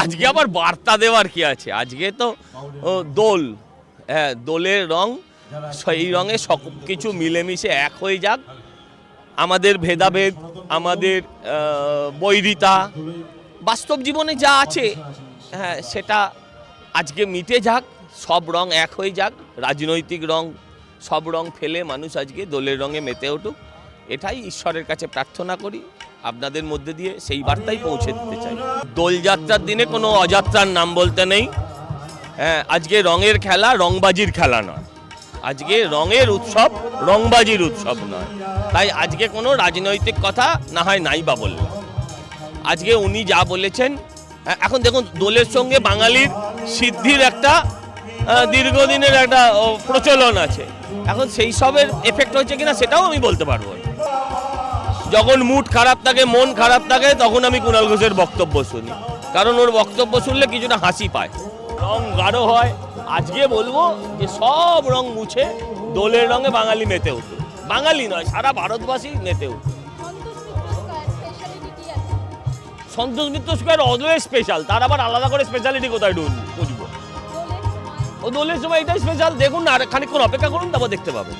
আজকে আবার বার্তা দেওয়ার কি আছে? আজকে তো দোল, হ্যাঁ, দোলের রং, সেই রঙে সব কিছু মিলেমিশে এক হয়ে যাক। আমাদের ভেদাভেদ, আমাদের বৈরিতা, বাস্তব জীবনে যা আছে, হ্যাঁ, সেটা আজকে মিটে যাক, সব রং এক হয়ে যাক। রাজনৈতিক রং, সব রং ফেলে মানুষ আজকে দোলের রঙে মেতে উঠুক, এটাই ঈশ্বরের কাছে প্রার্থনা করি। আপনাদের মধ্যে দিয়ে সেই বার্তাই পৌঁছে দিতে চাই। দোলযাত্রার দিনে কোনো অযাত্রার নাম বলতে নেই। হ্যাঁ, আজকে রঙের খেলা, রংবাজির খেলা নয়। আজকে রঙের উৎসব, রংবাজির উৎসব নয়। তাই আজকে কোনো রাজনৈতিক কথা না হয় নাই বা বললাম। আজকে উনি যা বলেছেন, এখন দেখুন, দোলের সঙ্গে বাঙালির সিদ্ধির একটা দীর্ঘদিনের একটা প্রচলন আছে। এখন সেই সবের এফেক্ট হয়েছে কিনা সেটাও আমি বলতে পারবো না। যখন মুড খারাপ থাকে, মন খারাপ থাকে, তখন আমি কুণাল ঘোষের বক্তব্য শুনি, কারণ ওর বক্তব্য শুনলে কিছুটা হাসি পায়, রং গাঢ় হয়। আজকে বলবো যে সব রং মুছে দোলের রঙে বাঙালি মেতে উঠুক। বাঙালি নয়, সারা ভারতবাসী মেতে উঠুক। Santosh Mitra square always special, তার আবার আলাদা করে স্পেশালিটি কোথায় বুঝবো? ও দোলের সময় এটাই স্পেশাল। দেখুন না, আর খানিকক্ষণ অপেক্ষা করুন, তারপর দেখতে পাবেন।